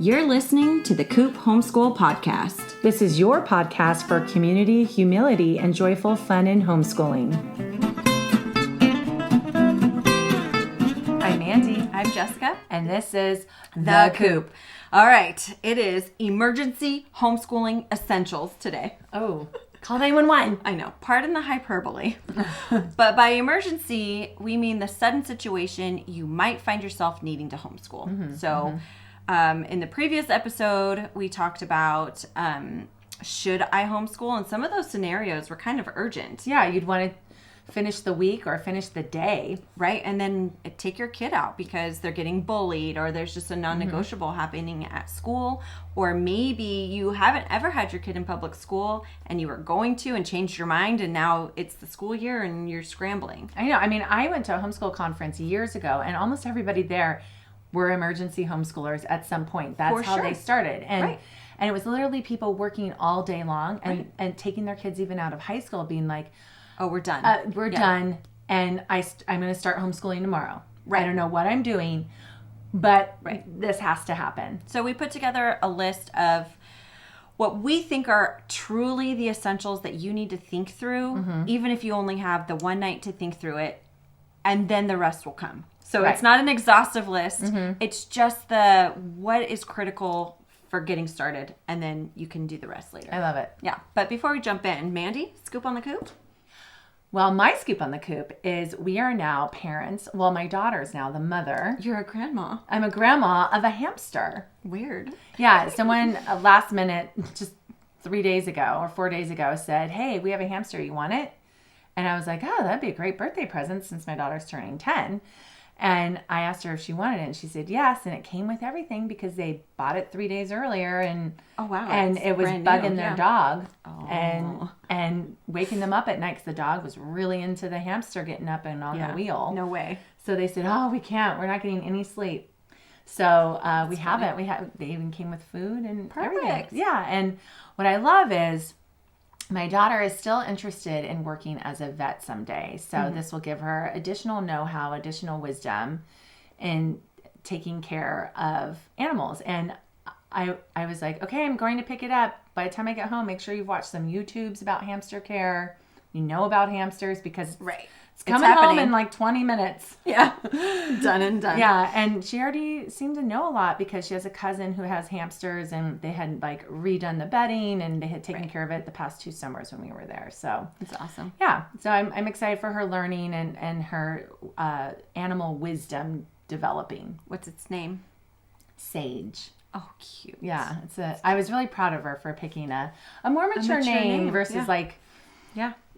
You're listening to the Coop Homeschool Podcast. This is your podcast for community, humility, and joyful fun in homeschooling. I'm Mandy. I'm Jessica. And this is The Coop. All right. It is emergency homeschooling essentials today. Oh, call 911. I know. Pardon the hyperbole. But by emergency, we mean the sudden situation you might find yourself needing to homeschool. In the previous episode, we talked about should I homeschool? And some of those scenarios were kind of urgent. Yeah, you'd want to finish the week or finish the day. Right. And then take your kid out because they're getting bullied or there's just a non-negotiable happening at school. Or maybe you haven't ever had your kid in public school and you were going to and changed your mind and now it's the school year and you're scrambling. I know. I mean, I went to a homeschool conference years ago and almost everybody there were emergency homeschoolers at some point. That's how they started. And and it was literally people working all day long and taking their kids even out of high school being like, oh, we're done. We're done. And I'm going to start homeschooling tomorrow. Right. I don't know what I'm doing, but this has to happen. So we put together a list of what we think are truly the essentials that you need to think through, even if you only have the one night to think through it, and then the rest will come. So it's not an exhaustive list. It's just what is critical for getting started, and then you can do the rest later. I love it. Yeah. But before we jump in, Mandy, scoop on the coop? Well, my scoop on the coop is we are now parents. Well, my daughter's now the mother. You're a grandma. I'm a grandma of a hamster. Weird. Yeah. Someone last minute, just 3 days ago or 4 days ago, said, hey, we have a hamster. You want it? And I was like, oh, that'd be a great birthday present since my daughter's turning 10. And I asked her if she wanted it, and she said yes. And it came with everything because they bought it 3 days earlier, and and it was bugging their dog and waking them up at night because the dog was really into the hamster getting up and on the wheel. No way. So they said, oh, we can't. We're not getting any sleep. So we haven't. They even came with food and everything. Yeah. And what I love is my daughter is still interested in working as a vet someday. So this will give her additional know-how, additional wisdom in taking care of animals. And I was like, okay, I'm going to pick it up. By the time I get home, make sure you've watched some YouTubes about hamster care. You know about hamsters because it's coming home in like 20 minutes. Yeah. Done and done. Yeah. And she already seemed to know a lot because she has a cousin who has hamsters and they had like redone the bedding and they had taken care of it the past 2 summers when we were there. So it's awesome. Yeah. So I'm excited for her learning and her animal wisdom developing. What's its name? Sage. Oh, cute. Yeah. I was really proud of her for picking a more mature name versus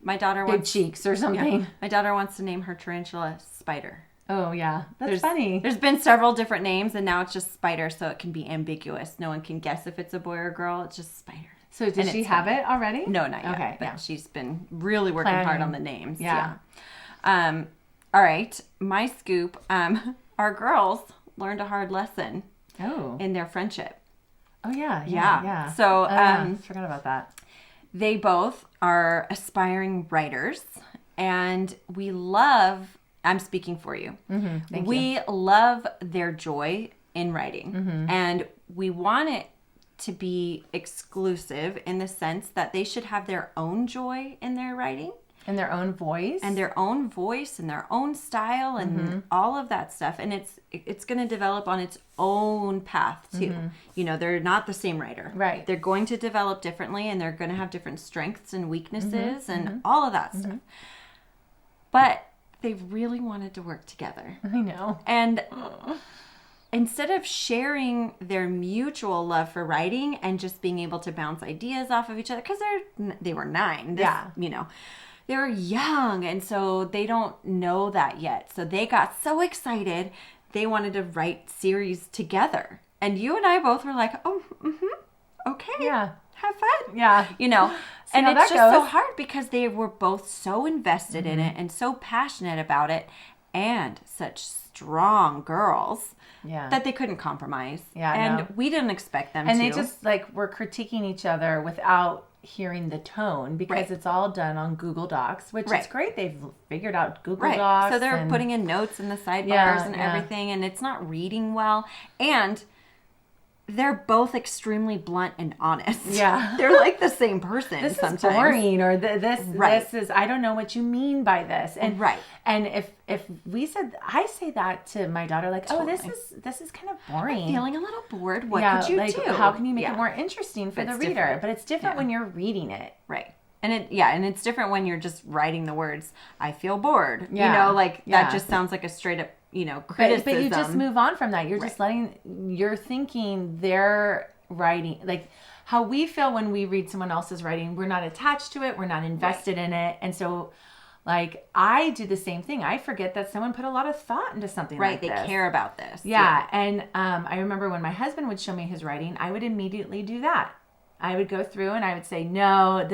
my daughter big wants cheeks or something. Yeah. My daughter wants to name her tarantula Spider. Oh yeah, that's funny. There's been several different names, and now it's just Spider, so it can be ambiguous. No one can guess if it's a boy or girl. It's just Spider. So did she have it already? No, not yet. Okay, but she's been really working hard on the names. Yeah. All right, my scoop. Our girls learned a hard lesson. In their friendship. Oh yeah. So forgot about that. They both are aspiring writers, and we love, I'm speaking for you. Thank we you. love their joy in writing, and we want it to be exclusive in the sense that they should have their own joy in their writing. And their own voice. And their own voice and their own style and all of that stuff. And it's going to develop on its own path too. You know, they're not the same writer. Right. They're going to develop differently and they're going to have different strengths and weaknesses and all of that stuff. But they really wanted to work together. I know. And instead of sharing their mutual love for writing and just being able to bounce ideas off of each other, because they were 9. You know. They were young, and so they don't know that yet. So they got so excited, they wanted to write series together. And you and I both were like, oh, okay. Yeah. Have fun. Yeah. You know, and it's just goes. so hard because they were both so invested in it and so passionate about it and such strong girls that they couldn't compromise. Yeah, and we didn't expect them to. And they just were critiquing each other without hearing the tone because it's all done on Google Docs, which is great. They've figured out Google Docs. So they're putting in notes in the sidebars and everything, and it's not reading well. And they're both extremely blunt and honest. Yeah. They're like the same person this sometimes. is boring, or this is, I don't know what you mean by this. And and if I say that to my daughter, like, totally. this is kind of boring. I'm feeling a little bored. What could you do? How can you make it more interesting for the reader? Different. But it's different when you're reading it. Right. And it's different when you're just writing the words, I feel bored. Yeah. That just sounds like a straight up, criticism. But you just move on from that. You're just you're thinking they're writing, like how we feel when we read someone else's writing. We're not attached to it. We're not invested in it. And so, like, I do the same thing. I forget that someone put a lot of thought into something like this. Right, they care about this. Yeah. And I remember when my husband would show me his writing, I would immediately do that. I would go through and I would say, no,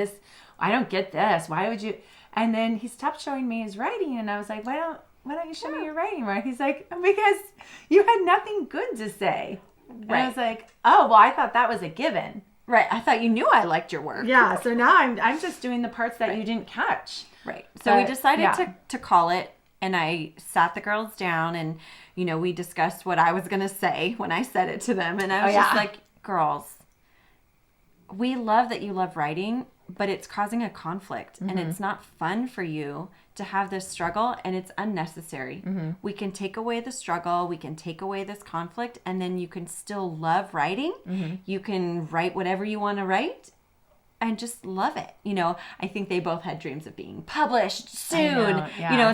I don't get this. Why would you? And then he stopped showing me his writing, and I was like, why don't you show me your writing, right? He's like, because you had nothing good to say. Right. And I was like, oh, well, I thought that was a given. Right. I thought you knew I liked your work. Yeah. So now I'm just doing the parts that you didn't catch. Right. So we decided to call it, and I sat the girls down, and, we discussed what I was going to say when I said it to them. And I was just like, girls, we love that you love writing, but it's causing a conflict, and it's not fun for you to have this struggle, and it's unnecessary. We can take away the struggle, we can take away this conflict, and then you can still love writing. You can write whatever you want to write and just love it. I think they both had dreams of being published soon.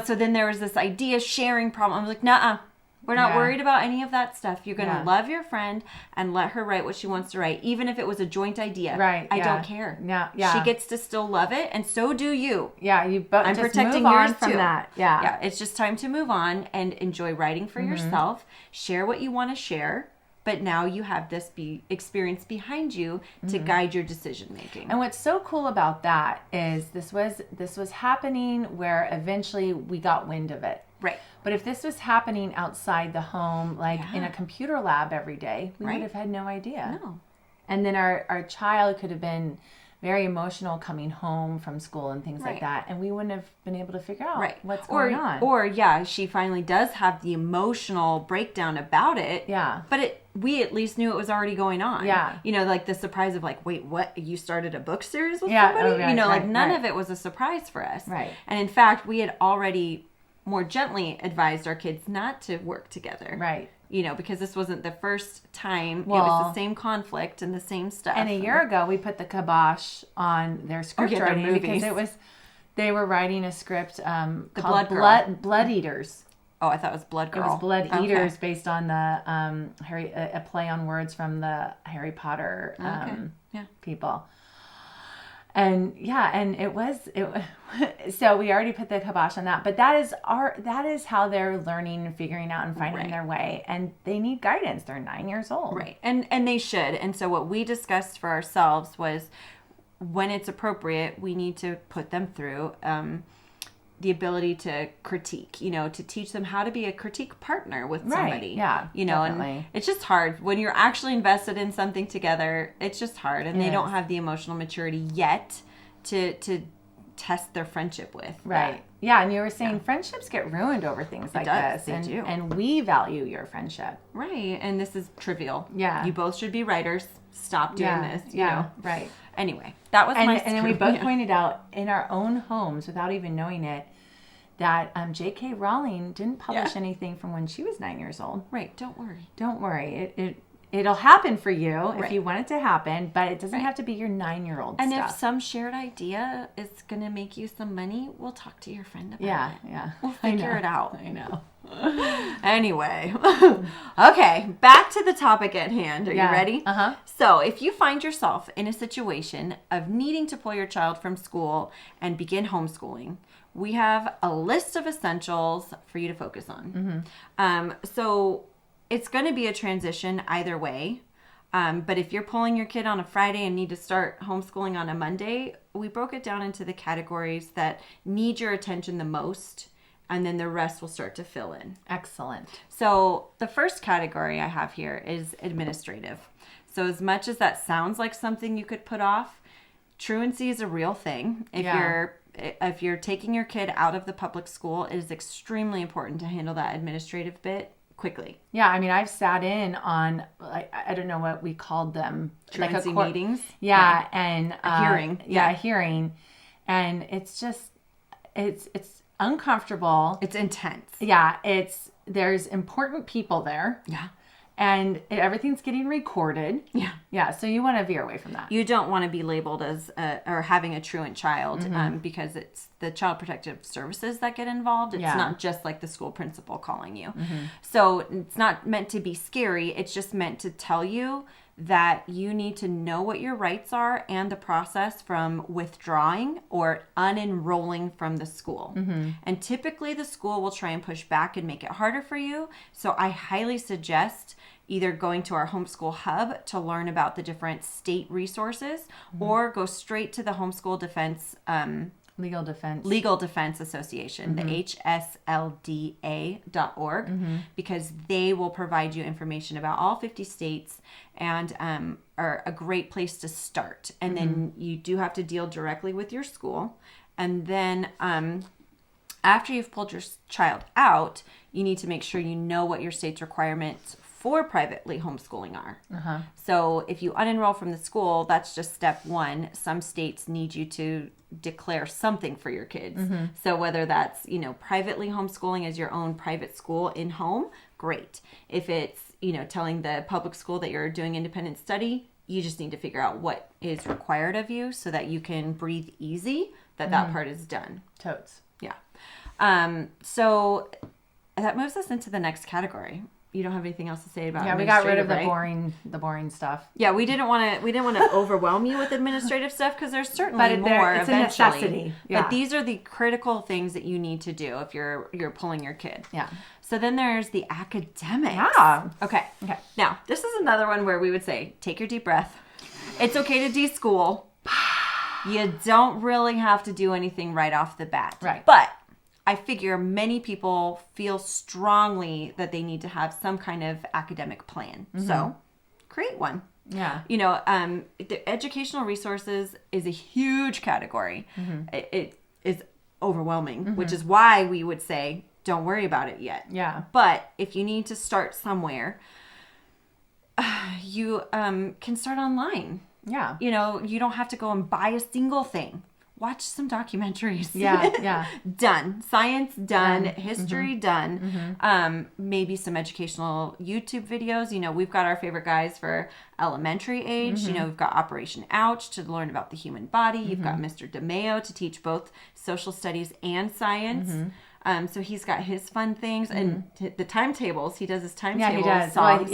So then there was this idea sharing problem. I'm like, nuh-uh. We're not worried about any of that stuff. You're going to love your friend and let her write what she wants to write, even if it was a joint idea. Right. I don't care. Yeah. She gets to still love it, and so do you. Yeah. You both. I'm just protecting move yours on from too. that. Yeah. Yeah. It's just time to move on and enjoy writing for yourself. Share what you want to share. But now you have this experience behind you to guide your decision making. And what's so cool about that is this was happening where eventually we got wind of it. Right. But if this was happening outside the home, like in a computer lab every day, we would have had no idea. No. And then our child could have been very emotional coming home from school and things like that. And we wouldn't have been able to figure out what's going on. Or, she finally does have the emotional breakdown about it. Yeah. But we at least knew it was already going on. Yeah. Like the surprise of like, wait, what? You started a book series with somebody? None of it was a surprise for us. Right. And in fact, we had already more gently advised our kids not to work together. Right. Because this wasn't the first time. It was the same conflict and the same stuff. And a year ago, we put the kibosh on their script writing because they were writing a script called Blood Eaters. Oh, I thought it was Blood Girl. It was Blood Eaters based on the a play on words from the Harry Potter people. And it was so we already put the kibosh on that, but that is how they're learning and figuring out and finding their way, and they need guidance. They're 9 years old. Right. And they should. And so what we discussed for ourselves was when it's appropriate, we need to put them through the ability to critique, to teach them how to be a critique partner with somebody. Yeah. Definitely. And it's just hard when you're actually invested in something together. It's just hard, and they don't have the emotional maturity yet to test their friendship with. Right. That. Yeah, and you were saying friendships get ruined over things like this. They do. And we value your friendship. Right. And this is trivial. Yeah. You both should be writers. Stop doing this. You know. Right. Anyway, that was my and then we both pointed out in our own homes, without even knowing it, that J.K. Rowling didn't publish anything from when she was 9 years old. Right. Don't worry. Don't worry. It'll happen for you if you want it to happen, but it doesn't have to be your 9-year-old and stuff. If some shared idea is going to make you some money, we'll talk to your friend about it. Yeah. We'll figure it out. I know. Anyway. Okay. Back to the topic at hand. Are you ready? Uh-huh. So if you find yourself in a situation of needing to pull your child from school and begin homeschooling, we have a list of essentials for you to focus on. So it's going to be a transition either way. But if you're pulling your kid on a Friday and need to start homeschooling on a Monday, we broke it down into the categories that need your attention the most, and then the rest will start to fill in. Excellent. So the first category I have here is administrative. So as much as that sounds like something you could put off, truancy is a real thing. If you're taking your kid out of the public school, it is extremely important to handle that administrative bit quickly. Yeah, I mean, I've sat in on, like, I don't know what we called them. Truancy meetings. Yeah, and a hearing. Yeah, a hearing. And it's just, it's uncomfortable. It's intense. Yeah, there's important people there. Yeah. And everything's getting recorded. Yeah. Yeah, so you want to veer away from that. You don't want to be labeled as or having a truant child because it's the Child Protective Services that get involved. It's not just like the school principal calling you. So it's not meant to be scary. It's just meant to tell you that you need to know what your rights are and the process from withdrawing or unenrolling from the school. And typically the school will try and push back and make it harder for you. So I highly suggest either going to our homeschool hub to learn about the different state resources or go straight to the Homeschool Defense Legal Defense Association, the hslda.org, because they will provide you information about all 50 states and are a great place to start. And then you do have to deal directly with your school. And then after you've pulled your child out, you need to make sure you know what your state's requirements for privately homeschooling are. So if you unenroll from the school, that's just step one. Some states need you to declare something for your kids. So whether that's, privately homeschooling as your own private school in home, great. If it's, telling the public school that you're doing independent study, you just need to figure out what is required of you so that you can breathe easy that part is done. Totes. Yeah. So that moves us into the next category. You don't have anything else to say about we got rid of right? the boring stuff. Yeah, we didn't want to overwhelm you with administrative stuff because there's certainly more it's eventually. A necessity. Yeah. But these are the critical things that you need to do if you're pulling your kid. Yeah. So then there's the academics. Yeah. Okay. Now, this is another one where we would say, take your deep breath. It's okay to deschool. You don't really have to do anything right off the bat. Right. But I figure many people feel strongly that they need to have some kind of academic plan. So create one. Yeah. The educational resources is a huge category. It is overwhelming, which is why we would say, don't worry about it yet. Yeah. But if you need to start somewhere, you can start online. Yeah. You don't have to go and buy a single thing. Watch some documentaries. Yeah. Done. Science done. History done. Maybe some educational YouTube videos. We've got our favorite guys for elementary age. We've got Operation Ouch to learn about the human body. You've got Mr. DeMeo to teach both social studies and science. So he's got his fun things and the timetables. He does his timetables. Yeah, he does. Songs.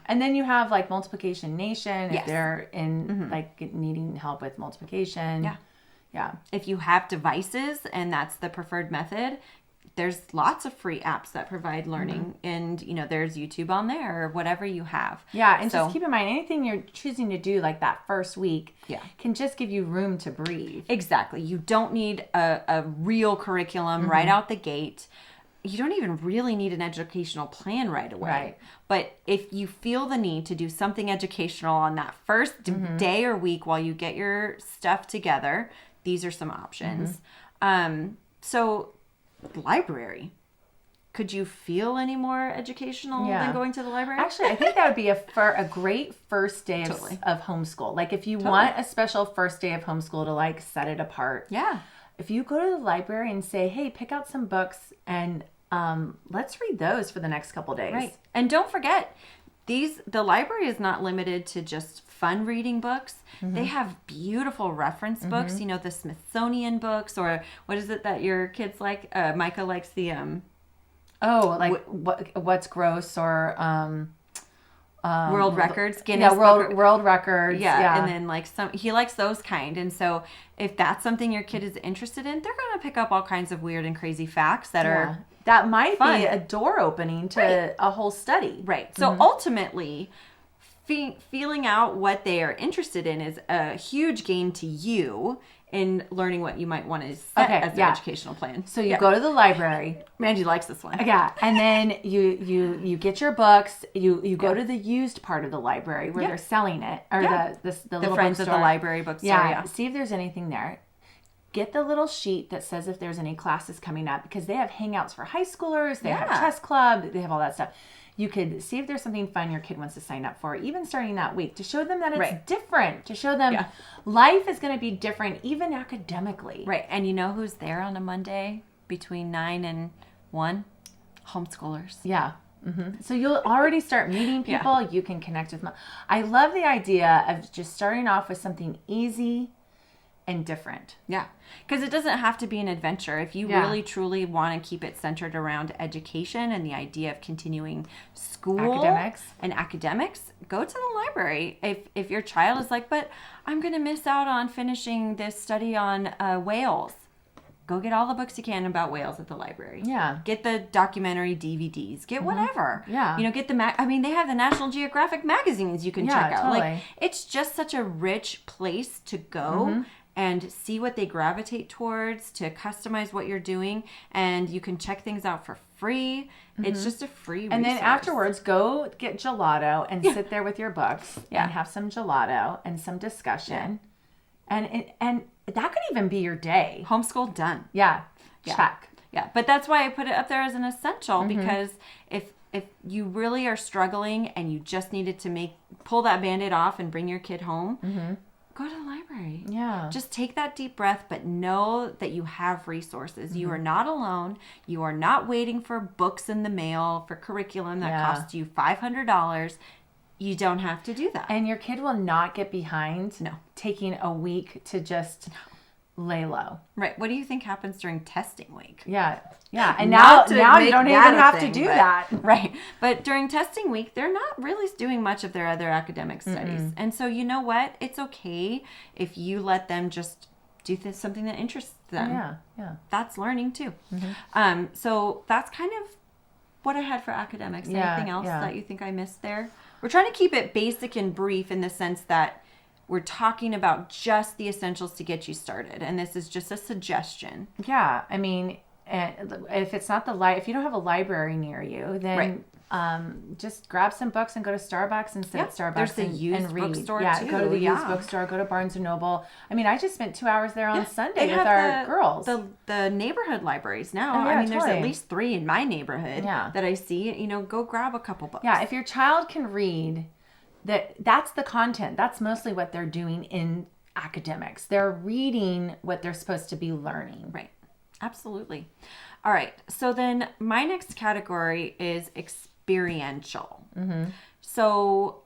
And then you have like Multiplication Nation Yes. if they're in like needing help with multiplication. Yeah. Yeah. If you have devices and that's the preferred method, there's lots of free apps that provide learning and, there's YouTube on there or whatever you have. Yeah. And just keep in mind, anything you're choosing to do like that first week Yeah. can just give you room to breathe. Exactly. You don't need a real curriculum right out the gate. You don't even really need an educational plan right away. Right. But if you feel the need to do something educational on that first day or week while you get your stuff together, these are some options. So library. Could you feel any more educational than going to the library? Actually, I think that would be a great first day of homeschool. Like if you want a special first day of homeschool to like set it apart. Yeah. If you go to the library and say, hey, pick out some books and let's read those for the next couple days. Right. And don't forget, the library is not limited to just fun reading books. They have beautiful reference books, the Smithsonian books, or what is it that your kids like? Micah likes the what's gross or world records, Guinness world records. Yeah, and then he likes those kind. And so if that's something your kid is interested in, they're going to pick up all kinds of weird and crazy facts that might fun. be a door opening to a whole study. Right. So ultimately, feeling out what they are interested in is a huge gain to you in learning what you might want to set as an educational plan. So you go to the library. Mandy likes this one. Yeah. And then you get your books. You go to the used part of the library where they're selling it. Or the little Friends of the Library bookstore. Yeah. See if there's anything there. Get the little sheet that says if there's any classes coming up because they have hangouts for high schoolers. They have chess club. They have all that stuff. you could see if there's something fun your kid wants to sign up for, even starting that week, to show them that it's different, to show them life is going to be different, even academically. Right. And you know who's there on a Monday between 9 and 1? Homeschoolers. Yeah. Mm-hmm. So you'll already start meeting people. You can connect with them. I love the idea of just starting off with something easy and different. Yeah. Because it doesn't have to be an adventure. If you really, truly want to keep it centered around education and the idea of continuing school and academics, go to the library. If your child is like, but I'm going to miss out on finishing this study on whales, go get all the books you can about whales at the library. Yeah. Get the documentary DVDs. Get whatever. Yeah. You know, get the they have the National Geographic magazines you can check out. Totally. Like, it's just such a rich place to go and see what they gravitate towards, to customize what you're doing, and you can check things out for free. It's just a free resource. And then afterwards, go get gelato and sit there with your books and have some gelato and some discussion. And that could even be your day. Homeschool done. Yeah. Check. Yeah. But that's why I put it up there as an essential, because if you really are struggling and you just needed to pull that Band-Aid off and bring your kid home, go to the library. Yeah. Just take that deep breath, but know that you have resources. You are not alone. You are not waiting for books in the mail for curriculum that costs you $500. You don't have to do that. And your kid will not get behind taking a week to just lay low. Right. What do you think happens during testing week? Yeah. Yeah. And now you don't even have to do that. Right. But during testing week, they're not really doing much of their other academic studies. And so you know what? It's okay if you let them just do something that interests them. Yeah. Yeah. That's learning too. So that's kind of what I had for academics. Anything else that you think I missed there? We're trying to keep it basic and brief in the sense that we're talking about just the essentials to get you started. And this is just a suggestion. Yeah. I mean, if it's not if you don't have a library near you, then just grab some books and go to Starbucks and sit at Starbucks There's the used and read. bookstore Yeah, too. go to the used bookstore, go to Barnes & Noble. I mean, I just spent 2 hours there on Sunday with our girls. The neighborhood libraries now. Oh, yeah, I mean, there's totally. at least 3 in my neighborhood that I see. You know, go grab a couple books. Yeah, if your child can read, that's the content. That's mostly what they're doing in academics. They're reading what they're supposed to be learning. Right. Absolutely. All right. So then my next category is experiential. So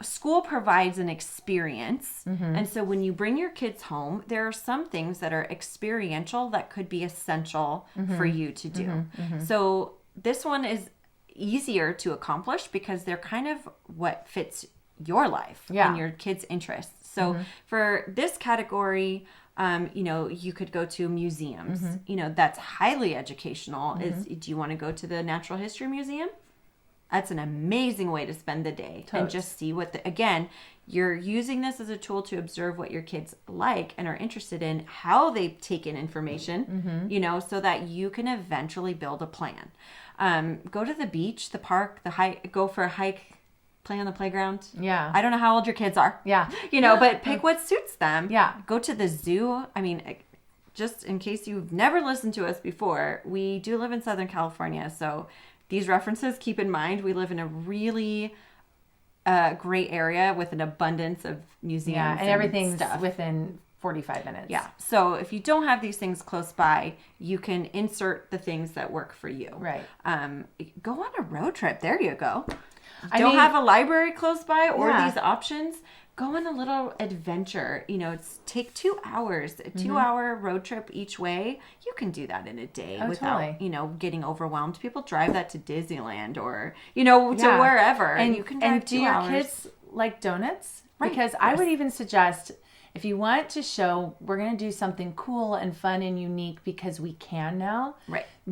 school provides an experience. And so when you bring your kids home, there are some things that are experiential that could be essential for you to do. So this one is easier to accomplish because they're kind of what fits your life and your kids' interests. So for this category, you know, you could go to museums. You know, that's highly educational. Do you want to go to the Natural History Museum? That's an amazing way to spend the day and just see again, you're using this as a tool to observe what your kids like and are interested in, how they take in information, you know, so that you can eventually build a plan. Go to the beach, the park, the hike, go for a hike, play on the playground. Yeah. I don't know how old your kids are. Yeah. You know, but pick what suits them. Yeah. Go to the zoo. I mean, just in case you've never listened to us before, we do live in Southern California. So these references, keep in mind, we live in a really great area with an abundance of museums and everything's within 45 minutes. Yeah. So if you don't have these things close by, you can insert the things that work for you. Right. Go on a road trip. There you go. Don't have a library close by or these options. Go on a little adventure. You know, take 2 hours, a 2-hour road trip each way. You can do that in a day without, you know, getting overwhelmed. People drive that to Disneyland or, you know, to wherever. And you can drive 2 hours. Do your kids like donuts? Right. Because I would even suggest, if you want to show we're going to do something cool and fun and unique because we can now,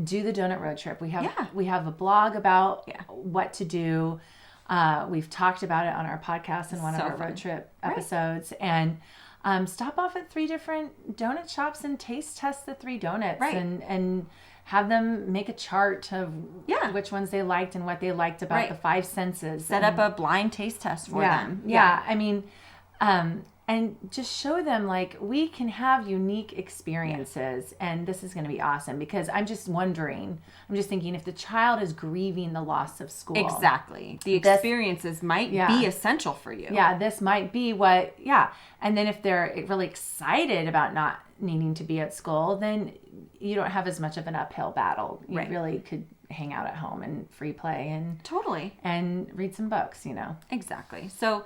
do the donut road trip. We have a blog about what to do. We've talked about it on our podcast in one of our road trip episodes. And stop off at 3 different donut shops and taste test the 3 donuts and have them make a chart of which ones they liked and what they liked about the 5 senses. Set up a blind taste test for them. Yeah. I mean, and just show them like we can have unique experiences and this is going to be awesome. Because I'm just thinking if the child is grieving the loss of school. Exactly. The experiences might be essential for you. Yeah, this might be and then if they're really excited about not needing to be at school, then you don't have as much of an uphill battle. You really could hang out at home and free play and totally and read some books, Exactly. So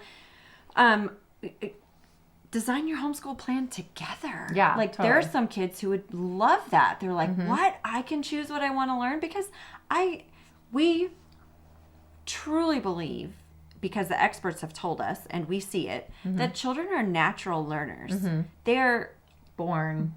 design your homeschool plan together. Yeah, like totally. there are some kids who would love that. They're like, what? I can choose what I want to learn? Because we truly believe, because the experts have told us and we see it, that children are natural learners. They're born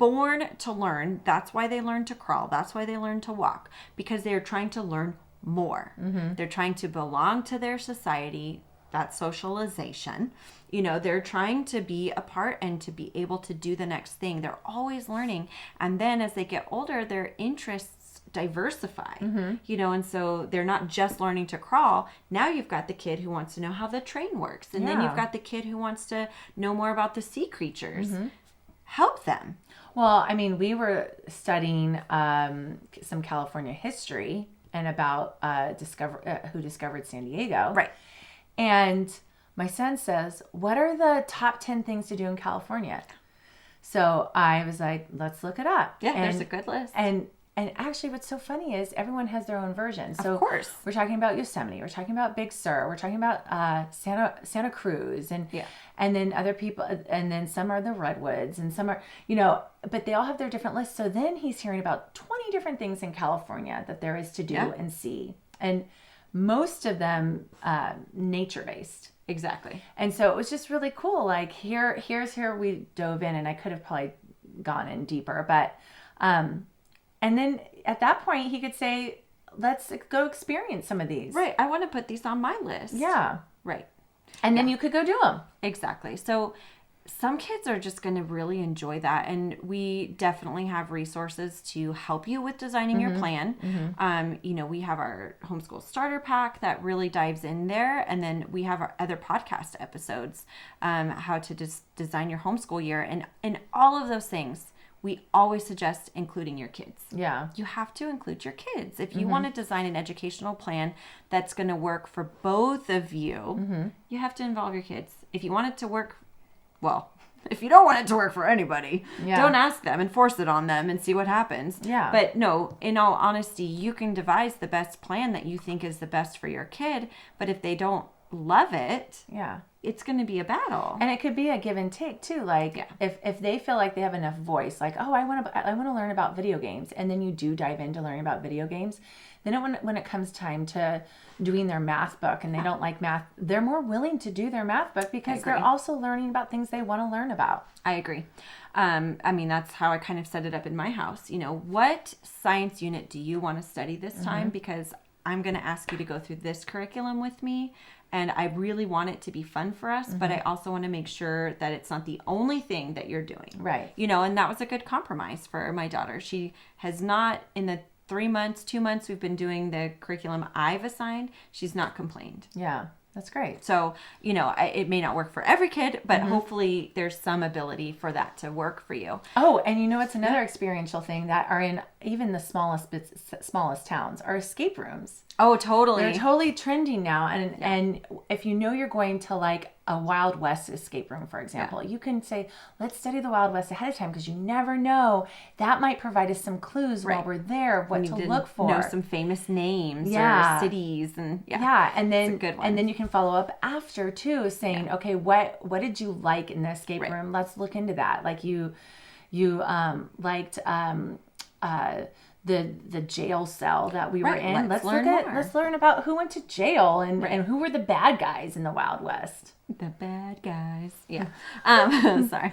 to learn. That's why they learn to crawl. That's why they learn to walk, because they're trying to learn more. They're trying to belong to their society. That's socialization. They're trying to be a part and to be able to do the next thing. They're always learning. And then as they get older, their interests diversify, and so they're not just learning to crawl. Now you've got the kid who wants to know how the train works. And then you've got the kid who wants to know more about the sea creatures. Help them. Well, I mean, we were studying some California history and about who discovered San Diego. Right. And my son says, what are the top 10 things to do in California? So I was like, let's look it up. Yeah, there's a good list. And actually what's so funny is everyone has their own version. So of course. We're talking about Yosemite. We're talking about Big Sur. We're talking about Santa Cruz. And then other people, and then some are the Redwoods and some are, but they all have their different lists. So then he's hearing about 20 different things in California that there is to do and see. And most of them nature-based. Exactly. And so it was just really cool. Like here's we dove in, and I could have probably gone in deeper, but and then at that point he could say, let's go experience some of these. Right. I want to put these on my list. Yeah. Right. And then you could go do them. Exactly. So some kids are just going to really enjoy that. And we definitely have resources to help you with designing your plan. We have our homeschool starter pack that really dives in there. And then we have our other podcast episodes, how to design your homeschool year. And in all of those things, we always suggest including your kids. Yeah. You have to include your kids. If you want to design an educational plan that's going to work for both of you, you have to involve your kids. If you want it to work, if you don't want it to work for anybody, don't ask them and force it on them and see what happens. Yeah. But no, in all honesty, you can devise the best plan that you think is the best for your kid. But if they don't love it, it's going to be a battle. And it could be a give and take too. Like if they feel like they have enough voice, like, oh, I want to learn about video games, and then you do dive into learning about video games, then when it comes time to doing their math book and they don't like math, they're more willing to do their math book because they're also learning about things they want to learn about. I agree. I mean, that's how I kind of set it up in my house. What science unit do you want to study this time? Because I'm going to ask you to go through this curriculum with me. And I really want it to be fun for us, but I also want to make sure that it's not the only thing that you're doing. Right. And that was a good compromise for my daughter. She has not, in the 2 months we've been doing the curriculum I've assigned, she's not complained. Yeah. That's great. So, it may not work for every kid, but hopefully there's some ability for that to work for you. Oh, and it's another experiential thing that are in even the smallest towns are escape rooms. Oh, totally. They're totally trending now. And if you're going to like a Wild West escape room, for example, you can say, let's study the Wild West ahead of time because you never know. That might provide us some clues while we're there, what to look for. Know some famous names or cities. And and then you can follow up after too, saying, okay, what did you like in the escape room? Let's look into that. Like you liked the jail cell that we were in. Let's learn about who went to jail and who were the bad guys in the Wild West. The bad guys. Yeah. Sorry.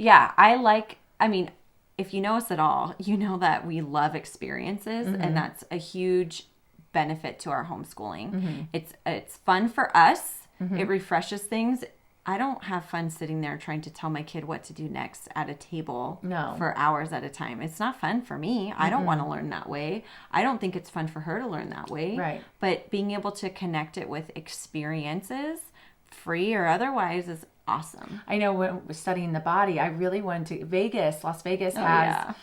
I mean, if you know us at all, you know that we love experiences, and that's a huge benefit to our homeschooling. It's fun for us. It refreshes things. I don't have fun sitting there trying to tell my kid what to do next at a table for hours at a time. It's not fun for me. I don't want to learn that way. I don't think it's fun for her to learn that way. Right. But being able to connect it with experiences, free or otherwise, awesome. I know when we're studying the body, I really wanted to, Las Vegas has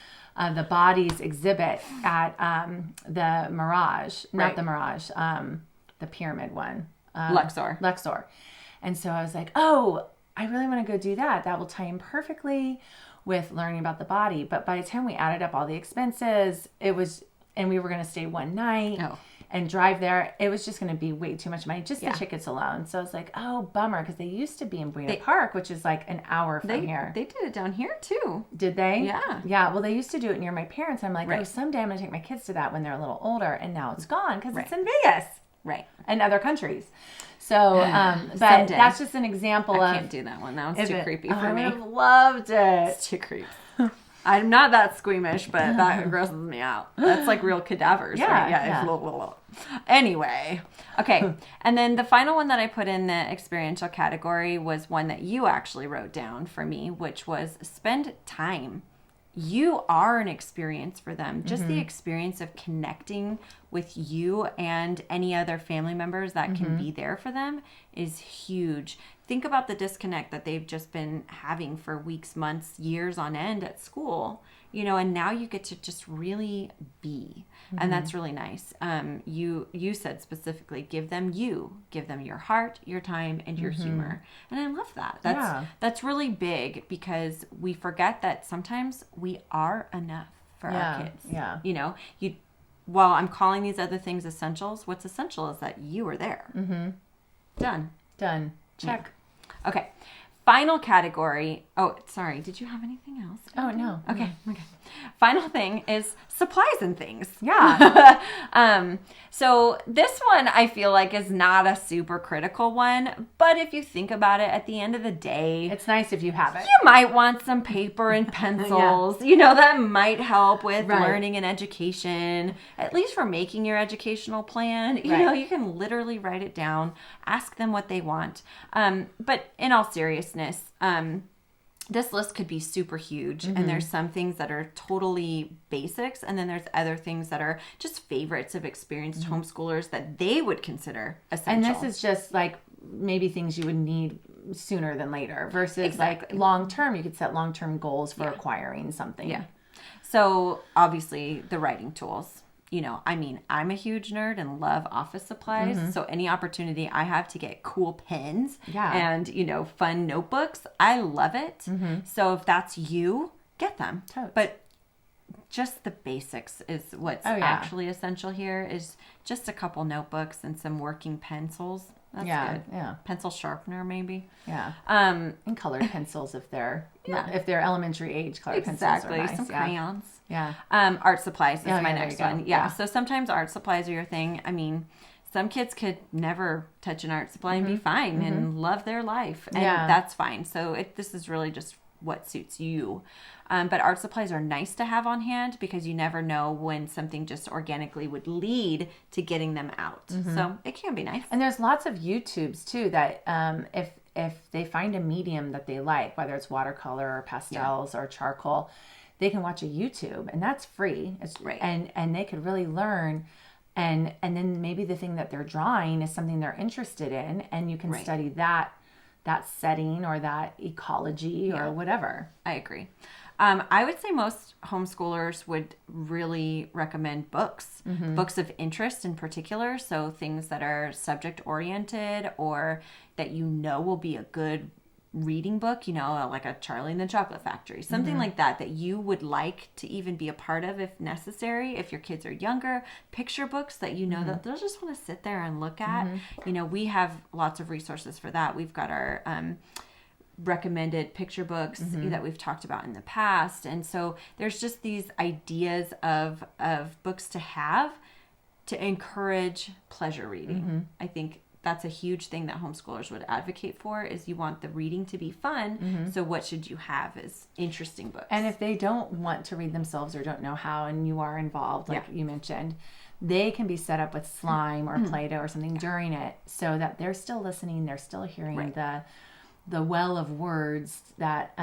the bodies exhibit at the Mirage, not the Mirage, the pyramid one. Luxor. And so I was like, oh, I really want to go do that. That will tie in perfectly with learning about the body. But by the time we added up all the expenses, and we were going to stay one night and drive there, it was just going to be way too much money, just the tickets alone. So I was like, oh, bummer, because they used to be in Buena Park, which is like an hour from here. They did it down here too. Did they? Yeah. Yeah, well, they used to do it near my parents. I'm like, oh, someday I'm going to take my kids to that when they're a little older. And now it's gone because it's in Vegas. Right. And other countries. So, but that's just an example I can't do that one. That one's too creepy for me. I would have loved it. It's too creepy. I'm not that squeamish, but that grosses me out. That's like real cadavers, right? Yeah. Anyway, okay. And then the final one that I put in the experiential category was one that you actually wrote down for me, which was spend time. You are an experience for them. Just the experience of connecting with you and any other family members that can be there for them is huge. Think about the disconnect that they've just been having for weeks, months, years on end at school, and now you get to just really be. And that's really nice. You said specifically, give them your heart, your time, and your humor. And I love that. That's really big because we forget that sometimes we are enough for our kids. Yeah. While I'm calling these other things essentials, what's essential is that you are there. Done. Check. Yeah. Okay. Final category. Oh, sorry. Did you have anything else? Oh, no. Okay. Final thing is supplies and things. Yeah. So this one I feel like is not a super critical one, but if you think about it, at the end of the day, it's nice if you have it. You might want some paper and pencils. That might help with learning and education, at least for making your educational plan. You can literally write it down, ask them what they want. But in all seriousness, this list could be super huge, and there's some things that are totally basics, and then there's other things that are just favorites of experienced homeschoolers that they would consider essential. And this is just like maybe things you would need sooner than later versus like long term. You could set long term goals for acquiring something. Yeah. So obviously the writing tools. I'm a huge nerd and love office supplies. So any opportunity I have to get cool pens and, fun notebooks, I love it. So if that's you, get them. Totes. But just the basics is what's actually essential here is just a couple notebooks and some working pencils. That's good. Yeah. Pencil sharpener maybe. Yeah. And colored pencils if they're elementary age, colored pencils are nice. Some crayons. Yeah. Art supplies is my next one. Yeah. So sometimes art supplies are your thing. I mean, some kids could never touch an art supply and be fine and love their life. And that's fine. So this is really just what suits you. But art supplies are nice to have on hand because you never know when something just organically would lead to getting them out. So it can be nice. And there's lots of YouTubes too that if they find a medium that they like, whether it's watercolor or pastels or charcoal, they can watch a YouTube, and that's free. It's and they could really learn. And then maybe the thing that they're drawing is something they're interested in, and you can study that setting or that ecology or whatever. I agree. I would say most homeschoolers would really recommend books, books of interest in particular. So things that are subject oriented or that will be a good reading book, like a Charlie and the Chocolate Factory, something like that you would like to even be a part of if necessary. If your kids are younger, picture books that that they'll just want to sit there and look at. We have lots of resources for that. We've got our recommended picture books that we've talked about in the past, and so there's just these ideas of books to have to encourage pleasure reading. I think that's a huge thing that homeschoolers would advocate for is you want the reading to be fun. So what should you have is interesting books. And if they don't want to read themselves or don't know how and you are involved, like you mentioned, they can be set up with slime or Play-Doh or something during it so that they're still listening, they're still hearing the well of words that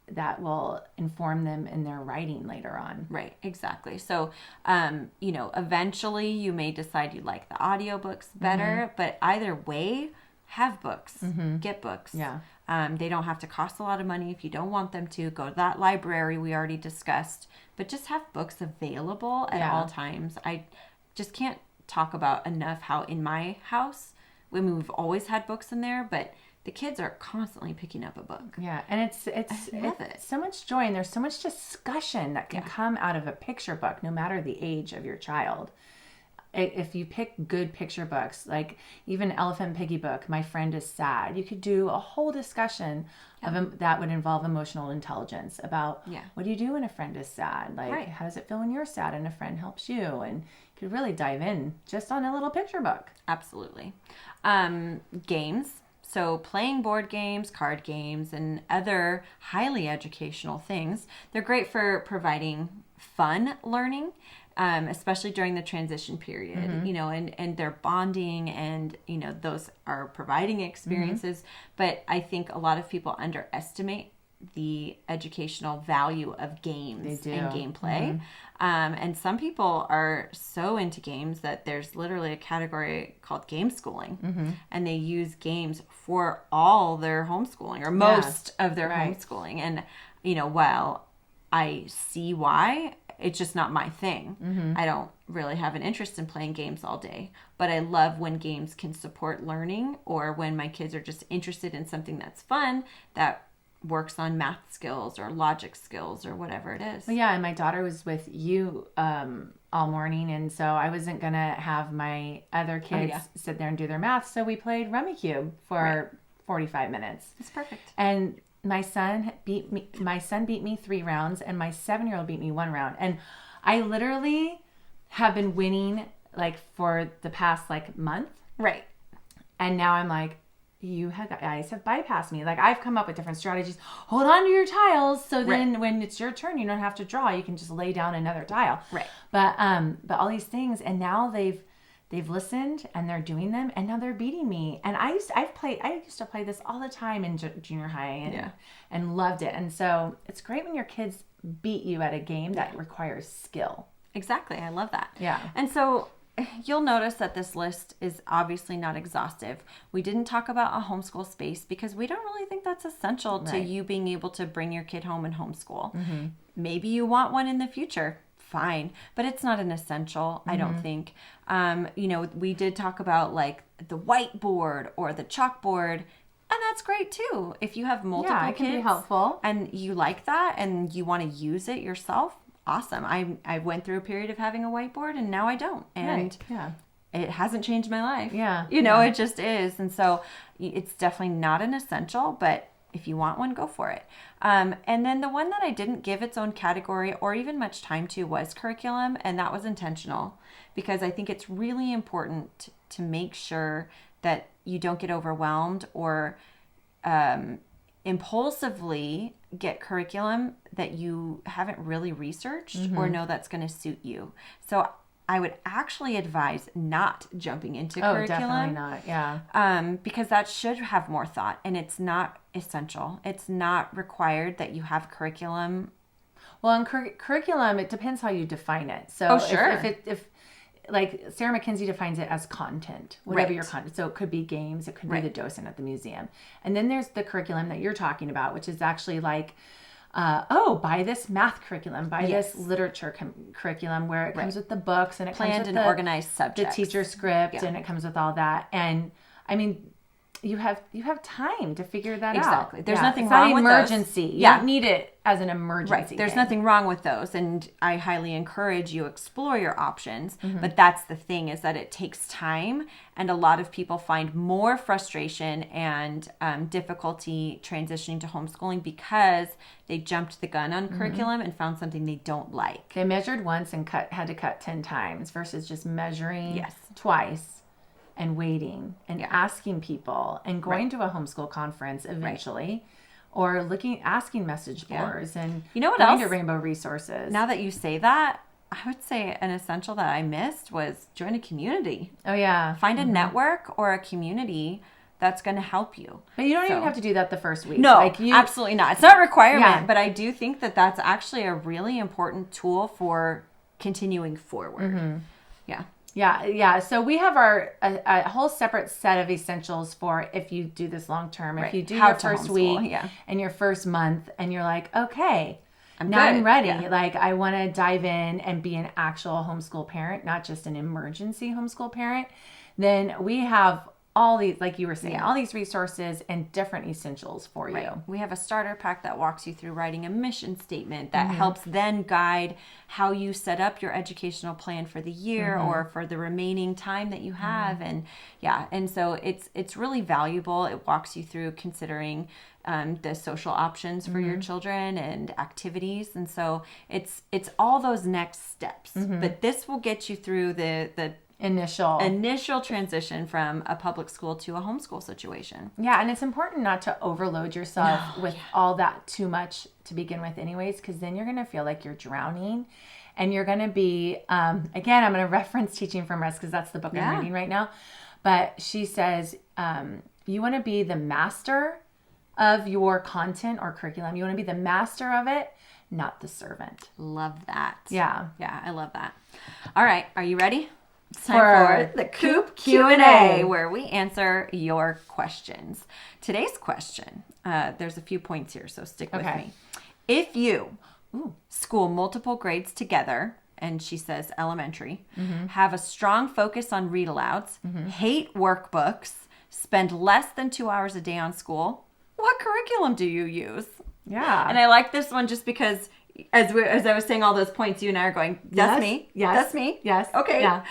that will inform them in their writing later on. Right, exactly. So, eventually you may decide you like the audiobooks better, but either way, have books, get books. Yeah. They don't have to cost a lot of money if you don't want them to. Go to that library we already discussed. But just have books available at all times. I just can't talk about enough how in my house, we've always had books in there, but the kids are constantly picking up a book. Yeah, and it's so much joy, and there's so much discussion that can come out of a picture book, no matter the age of your child. If you pick good picture books, like even Elephant Piggy book, My Friend is Sad, you could do a whole discussion of that would involve emotional intelligence about what do you do when a friend is sad? Like, how does it feel when you're sad and a friend helps you? And you could really dive in just on a little picture book. Absolutely. Games. So playing board games, card games, and other highly educational things, they're great for providing fun learning, especially during the transition period, and they're bonding and, those are providing experiences. But I think a lot of people underestimate the educational value of games and gameplay. And some people are so into games that there's literally a category called game schooling, and they use games for all their homeschooling or most of their homeschooling. And, while I see why, it's just not my thing. I don't really have an interest in playing games all day, but I love when games can support learning, or when my kids are just interested in something that's fun, that works on math skills or logic skills or whatever it is. Well, yeah, and my daughter was with you all morning, and so I wasn't going to have my other kids sit there and do their math, so we played Rummy Cube for 45 minutes. It's perfect. And my son beat me 3 rounds, and my 7-year-old beat me 1 round. And I literally have been winning like for the past month. Right. And now I'm like, you guys have bypassed me. Like, I've come up with different strategies. Hold on to your tiles, so then when it's your turn, you don't have to draw. You can just lay down another tile. Right. But all these things, and now they've listened and they're doing them, and now they're beating me. And I used to play this all the time in junior high and loved it. And so it's great when your kids beat you at a game that requires skill. Exactly. I love that. Yeah. And so you'll notice that this list is obviously not exhaustive. We didn't talk about a homeschool space because we don't really think that's essential to you being able to bring your kid home and homeschool. Maybe you want one in the future. Fine. But it's not an essential, I don't think. We did talk about like the whiteboard or the chalkboard, and that's great too. If you have multiple kids, it can be helpful, and you like that and you want to use it yourself, awesome. I went through a period of having a whiteboard, and now I don't. And it hasn't changed my life. It just is. And so it's definitely not an essential, but if you want one, go for it. And then the one that I didn't give its own category or even much time to was curriculum. And that was intentional because I think it's really important to make sure that you don't get overwhelmed or impulsively get curriculum that you haven't really researched or know that's going to suit you. So I would actually advise not jumping into curriculum. Definitely not. Because that should have more thought, and it's not essential. It's not required that you have curriculum. Well, in curriculum, it depends how you define it. So if like Sarah McKenzie defines it as content, whatever your content. So it could be games, it could be the docent at the museum. And then there's the curriculum that you're talking about, which is actually like, buy this math curriculum, buy this literature curriculum where it comes with the books and it planned comes with and organized subjects, the teacher script, and it comes with all that. And I mean, you have time to figure that out. Exactly. There's nothing wrong with emergency. Those. You don't need it as an emergency. Right. There's thing. nothing wrong with those, and I highly encourage you explore your options. But that's the thing, is that it takes time, and a lot of people find more frustration and difficulty transitioning to homeschooling because they jumped the gun on curriculum and found something they don't like. They measured once and had to cut 10 times versus just measuring twice. And waiting and asking people and going to a homeschool conference eventually, or asking message boards and what going else? to Rainbow Resources. Now that you say that, I would say an essential that I missed was join a community. Oh yeah, find a network or a community that's going to help you. But you don't even have to do that the first week. No, absolutely not. It's not a requirement, but I do think that that's actually a really important tool for continuing forward. Yeah. Yeah. So we have a whole separate set of essentials for if you do this long term. If you do your first week and your first month and you're like, okay, I'm ready. Yeah. Like I want to dive in and be an actual homeschool parent, not just an emergency homeschool parent. Then we have all these, like you were saying, all these resources and different essentials for you. We have a starter pack that walks you through writing a mission statement that helps then guide how you set up your educational plan for the year or for the remaining time that you have. And so it's really valuable. It walks you through considering the social options for your children and activities. And so it's all those next steps. But this will get you through the initial transition from a public school to a homeschool situation. Yeah, and it's important not to overload yourself with all that too much to begin with anyways, because then you're going to feel like you're drowning and you're going to be, again, I'm going to reference Teaching from Rest because that's the book I'm reading right now. But she says, you want to be the master of your content or curriculum. You want to be the master of it, not the servant. Love that. Yeah. Yeah, I love that. All right, are you ready? It's time for the Coop Q A, where we answer your questions. Today's question, there's a few points here, so stick with me. If you school multiple grades together, and she says elementary, have a strong focus on read alouds, hate workbooks, spend less than 2 hours a day on school, what curriculum do you use? Yeah. And I like this one just because as I was saying all those points, you and I are going, that's me. Yes. That's me. Yes. Okay. Yeah.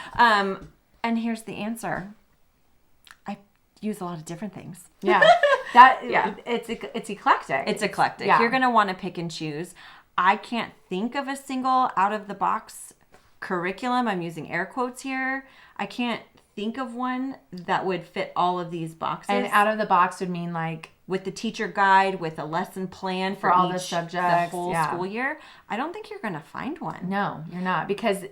And here's the answer. I use a lot of different things. Yeah. It's eclectic. It's eclectic. Yeah. You're going to want to pick and choose. I can't think of a single out of the box curriculum. I'm using air quotes here. I can't think of one that would fit all of these boxes. And out of the box would mean like with the teacher guide, with a lesson plan for all each, the subjects, the whole school year. I don't think you're going to find one. No, you're not, because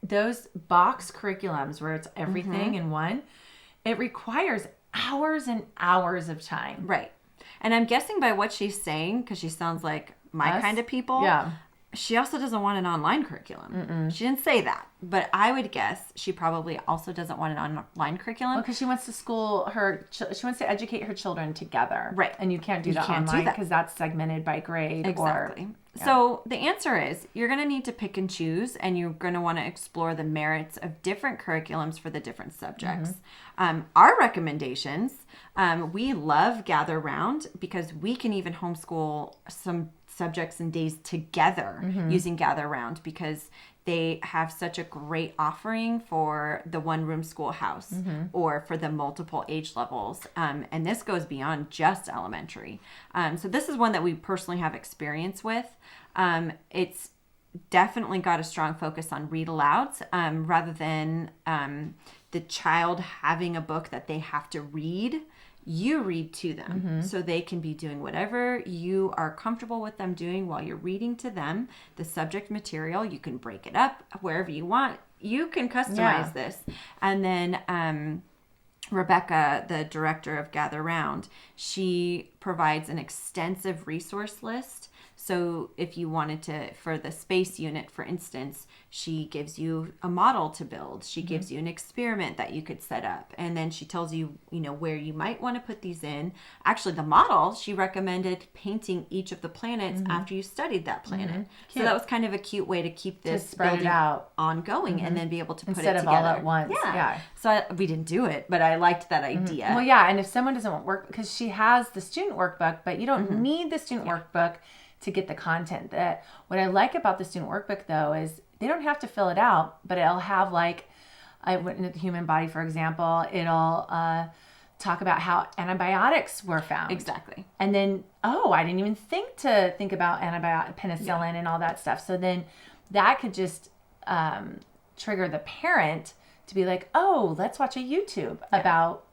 those box curriculums where it's everything in one, it requires hours and hours of time. Right. And I'm guessing by what she's saying, because she sounds like my kind of people. Yeah. She also doesn't want an online curriculum. She didn't say that, but I would guess she probably also doesn't want an online curriculum. Because she wants to she wants to educate her children together. Right. And you can't do that online because that's segmented by grade. Exactly. So the answer is you're going to need to pick and choose, and you're going to want to explore the merits of different curriculums for the different subjects. Our recommendations, we love Gather Round because we can even homeschool some subjects and days together using Gather Round because they have such a great offering for the one-room schoolhouse or for the multiple age levels. And this goes beyond just elementary. So this is one that we personally have experience with. It's definitely got a strong focus on read alouds rather than the child having a book that they have to read. You read to them so they can be doing whatever you are comfortable with them doing while you're reading to them. The subject material, you can break it up wherever you want. You can customize this. And then Rebecca, the director of Gather Round, she provides an extensive resource list. So if you wanted to, for the space unit, for instance, she gives you a model to build. She gives you an experiment that you could set up. And then she tells you, where you might want to put these in. Actually, the model, she recommended painting each of the planets after you studied that planet. So that was kind of a cute way to keep this spread it out ongoing and then be able to put it instead together. of all at once. Yeah. So we didn't do it, but I liked that idea. Well, yeah. And if someone doesn't want work, because she has the student workbook, but you don't need the student workbook to get the content. That what I like about the student workbook though is they don't have to fill it out, but it'll have like the human body, for example, it'll talk about how antibiotics were found. Exactly. And then, I didn't even think about penicillin and all that stuff. So then that could just trigger the parent to be like, let's watch a YouTube about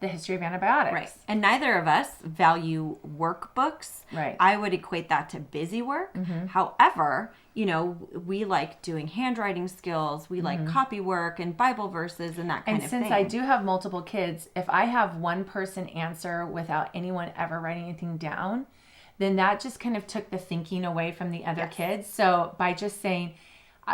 the history of antibiotics. Right. And neither of us value workbooks. Right. I would equate that to busy work. However, we like doing handwriting skills. We like copy work and Bible verses and that kind of thing. And since I do have multiple kids, if I have one person answer without anyone ever writing anything down, then that just kind of took the thinking away from the other kids. So by just saying,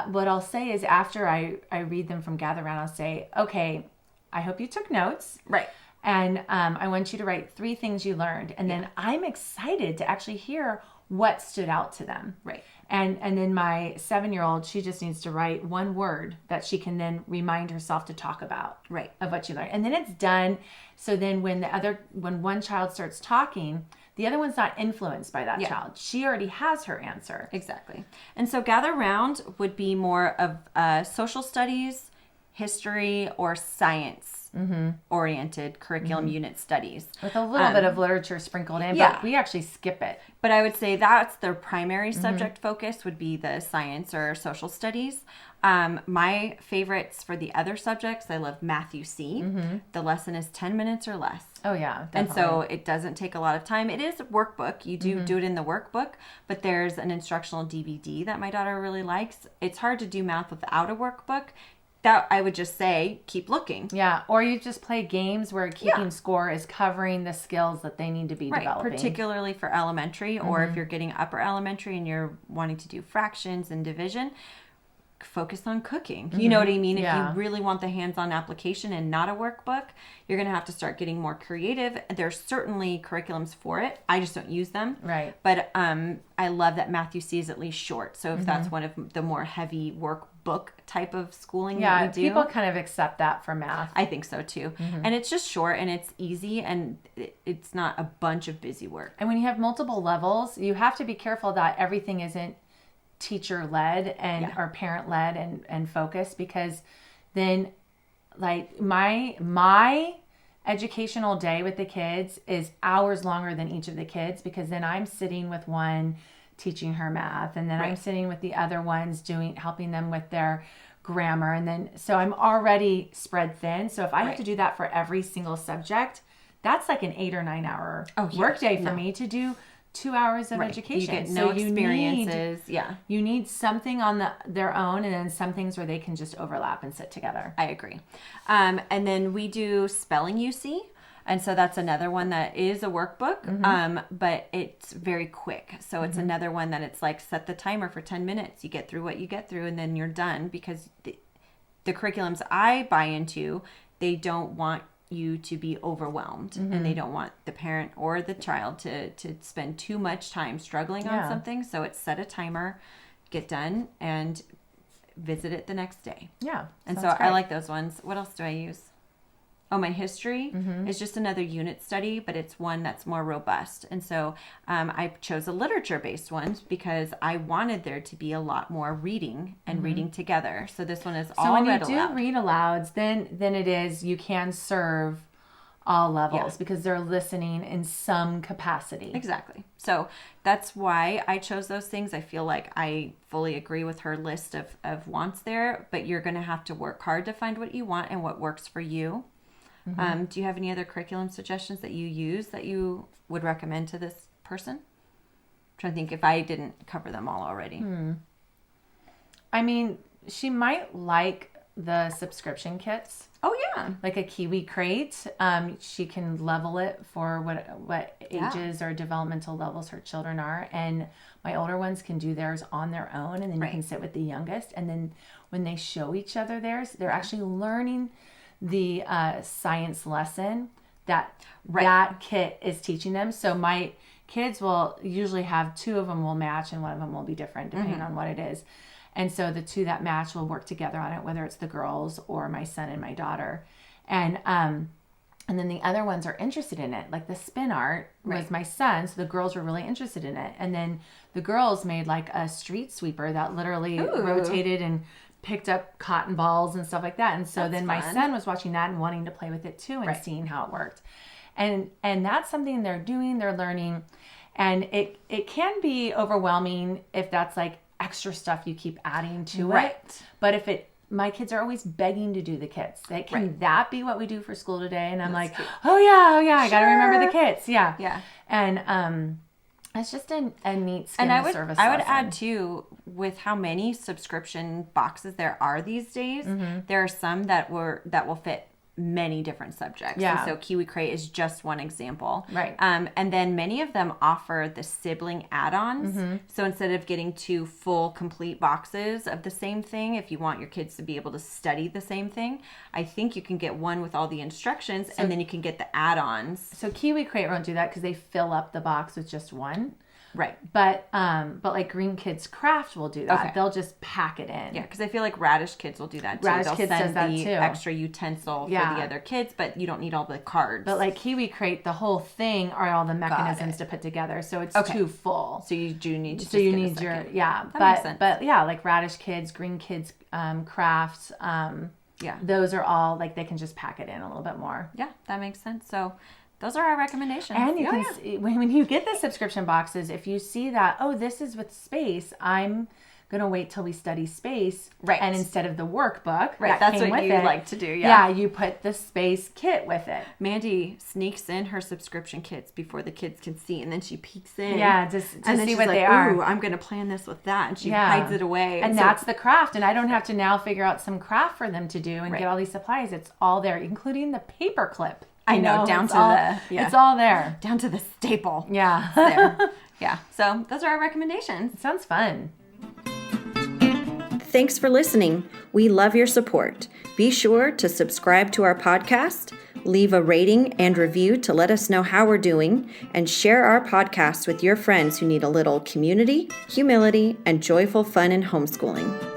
what I'll say is after I read them from Gather Round, I'll say, okay, I hope you took notes. Right. And I want you to write 3 things you learned. And then I'm excited to actually hear what stood out to them. Right. And then my 7-year-old, she just needs to write 1 word that she can then remind herself to talk about. Right. Of what you learned. And then it's done. So then when one child starts talking, the other one's not influenced by that child. She already has her answer. Exactly. And so Gather Round would be more of social studies, history, or science oriented curriculum unit studies. With a little bit of literature sprinkled in, Yeah. but we actually skip it. But I would say that's their primary subject focus would be the science or social studies. My favorites for the other subjects, I love Math UC. The lesson is 10 minutes or less. Oh, yeah. Definitely. And so it doesn't take a lot of time. It is a workbook. You do it in the workbook, but there's an instructional DVD that my daughter really likes. It's hard to do math without a workbook. That I would just say, keep looking. Yeah, or you just play games where keeping score is covering the skills that they need to be developing. Particularly for elementary, or if you're getting upper elementary and you're wanting to do fractions and division, focus on cooking. You know what I mean? If you really want the hands-on application and not a workbook, you're going to have to start getting more creative. There's certainly curriculums for it. I just don't use them. Right. But I love that Math UC is at least short. So if that's one of the more heavy workbook type of schooling that we do. People kind of accept that for math. I think so too. And it's just short and it's easy and it's not a bunch of busy work. And when you have multiple levels, you have to be careful that everything isn't teacher led and or parent led and focused, because then like my educational day with the kids is hours longer than each of the kids, because then I'm sitting with one teaching her math, and then I'm sitting with the other ones helping them with their grammar, and then so I'm already spread thin. So if I have to do that for every single subject, that's like an 8 or 9 hour workday for me to do 2 hours of education. You get no experiences. You need something on their own, and then some things where they can just overlap and sit together. I agree. And then we do spelling UC. And so that's another one that is a workbook, but it's very quick. So it's another one that it's like set the timer for 10 minutes. You get through what you get through and then you're done, because the curriculums I buy into, they don't want you to be overwhelmed and they don't want the parent or the child to spend too much time struggling on something. So it's set a timer, get done, and visit it the next day. Yeah. And so I like those ones. What else do I use? Oh, my history is just another unit study, but it's one that's more robust. And so I chose a literature-based one because I wanted there to be a lot more reading and reading together. So this one is all read aloud. So when you do read alouds, then it is, you can serve all levels because they're listening in some capacity. Exactly. So that's why I chose those things. I feel like I fully agree with her list of wants there, but you're going to have to work hard to find what you want and what works for you. Do you have any other curriculum suggestions that you use that you would recommend to this person? I'm trying to think if I didn't cover them all already. I mean, she might like the subscription kits. Oh, yeah. Like a Kiwi crate. She can level it for what ages or developmental levels her children are. And my older ones can do theirs on their own. And then you can sit with the youngest. And then when they show each other theirs, they're actually learning the science lesson that kit is teaching them. So my kids will usually have 2 of them will match and 1 of them will be different depending on what it is. And so the 2 that match will work together on it, whether it's the girls or my son and my daughter. And then the other ones are interested in it. Like the spin art was my son, so the girls were really interested in it. And then the girls made like a street sweeper that literally rotated and picked up cotton balls and stuff like that. And so then my son was watching that and wanting to play with it too and seeing how it worked. And that's something they're doing, they're learning. And it can be overwhelming if that's like extra stuff you keep adding to it. But if my kids are always begging to do the kits. Like, can that be what we do for school today? And I'm like, oh yeah, I got to remember the kits. Yeah. And it's just a neat skill service. I would add too, with how many subscription boxes there are these days, there are some that will fit many different subjects. Yeah. And so Kiwi Crate is just one example. Right. And then many of them offer the sibling add-ons. So instead of getting 2 full complete boxes of the same thing, if you want your kids to be able to study the same thing, I think you can get one with all the instructions, and then you can get the add-ons. So Kiwi Crate won't do that because they fill up the box with just one. Right. But like Green Kids Craft will do that. Okay. They'll just pack it in. Yeah, because I feel like Radish Kids will do that too. Radish They'll Kids send does that the too. extra utensil for the other kids, but you don't need all the cards. But like Kiwi Crate, the whole thing are all the mechanisms to put together. So it's too full. So you do need to So you need your, That makes sense. But yeah, like Radish Kids, Green Kids Crafts, those are all like they can just pack it in a little bit more. Yeah, that makes sense. So those are our recommendations. And you can see, when you get the subscription boxes, if you see that, oh, this is with space, I'm going to wait till we study space. Right. And instead of the workbook, That's what you like to do. Yeah, you put the space kit with it. Mandy sneaks in her subscription kits before the kids can see, and then she peeks in. Yeah, just and then see she's what like, they are. Ooh, I'm going to plan this with that. And she hides it away. And so, that's the craft. And I don't have to now figure out some craft for them to do and get all these supplies. It's all there, including the paper clip. I know, down to it's all there. Down to the staple. Yeah. There. Yeah. So those are our recommendations. It sounds fun. Thanks for listening. We love your support. Be sure to subscribe to our podcast, leave a rating and review to let us know how we're doing, and share our podcast with your friends who need a little community, humility, and joyful fun in homeschooling.